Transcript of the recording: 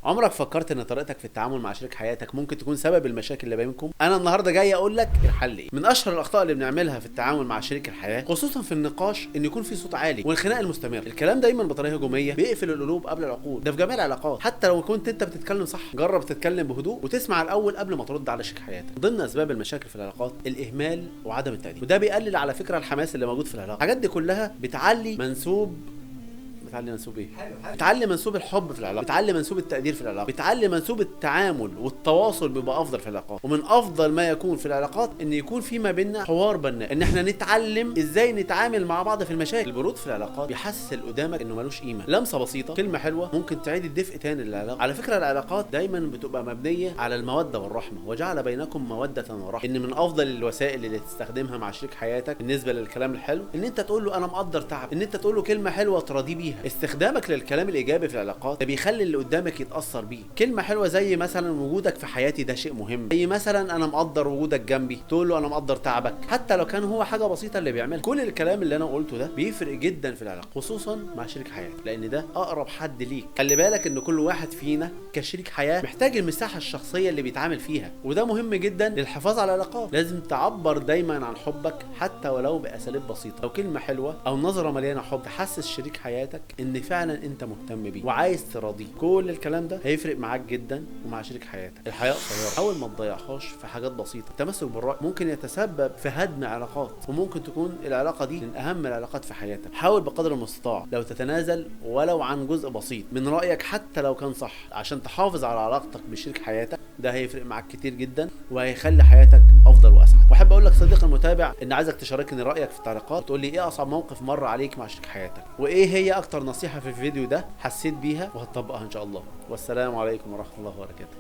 عمرك فكرت ان طريقتك في التعامل مع شريك حياتك ممكن تكون سبب المشاكل اللي بينكم؟ انا النهارده جاي اقول لك الحل ايه. من اشهر الاخطاء اللي بنعملها في التعامل مع شريك الحياه خصوصا في النقاش ان يكون في صوت عالي والخناق المستمر. الكلام دايما بطريقه هجوميه بيقفل القلوب قبل العقول، ده في جميع العلاقات. حتى لو كنت انت بتتكلم صح، جرب تتكلم بهدوء وتسمع الاول قبل ما ترد على شريك حياتك. ضمن اسباب المشاكل في العلاقات الاهمال وعدم التقدير، وده بيقلل على فكره الحماس اللي موجود في العلاقه. الحاجات دي كلها بتعلي منسوب ايه؟ بتعلي منسوب الحب في العلاقه، بتعلي منسوب التقدير في العلاقه، بتعلي منسوب التعامل والتواصل بيبقى افضل في العلاقات. ومن افضل ما يكون في العلاقات ان يكون في ما بيننا حوار بناء، ان احنا نتعلم ازاي نتعامل مع بعض في المشاكل. البرود في العلاقات بيحسس اللي قدامك انه ملوش قيمه. لمسه بسيطه، كلمه حلوه ممكن تعيد الدفء تاني للعلاقه. على فكره العلاقات دايما بتبقى مبنيه على الموده والرحمه، وجعل بينكم موده ورحمه. ان من افضل الوسائل اللي تستخدمها مع شريك حياتك بالنسبه للكلام الحلو ان انت تقول له انا مقدر تعب، ان انت تقول له كلمه حلوه تراضيه بيها. استخدامك الكلام الايجابي في العلاقات ده بيخلي اللي قدامك يتاثر بيه. كلمه حلوه زي مثلا وجودك في حياتي ده شيء مهم، زي مثلا انا مقدر وجودك جنبي، تقول له انا مقدر تعبك حتى لو كان هو حاجه بسيطه اللي بيعملها. كل الكلام اللي انا قلته ده بيفرق جدا في العلاقه خصوصا مع شريك حياتك، لان ده اقرب حد ليك. خلي بالك ان كل واحد فينا كشريك حياه محتاج المساحه الشخصيه اللي بيتعامل فيها، وده مهم جدا للحفاظ على العلاقات. لازم تعبر دايما عن حبك حتى ولو باساليب بسيطه، او كلمه حلوه او نظره مليانه حب تحسس شريك حياتك ان فعلا انت مهتم بيه وعايز تراضيه. كل الكلام ده هيفرق معاك جدا ومع شريك حياتك. الحياه قصيره، حاول ما تضيعهاش في حاجات بسيطه. التمسك بالراي ممكن يتسبب في هدم علاقات، وممكن تكون العلاقه دي من اهم العلاقات في حياتك. حاول بقدر المستطاع لو تتنازل ولو عن جزء بسيط من رايك حتى لو كان صح عشان تحافظ على علاقتك بشريك حياتك. ده هيفرق معاك كتير جدا وهيخلي حياتك افضل واسعد. واحب اقول لك صديقي المتابع ان عايزك تشاركني رايك في التعليقات وتقول لي ايه اصعب موقف مر عليك مع شريك حياتك، وايه هي اكتر نصيحه في الفيديو ده حسيت بيها وهتطبقها ان شاء الله. والسلام عليكم ورحمه الله وبركاته.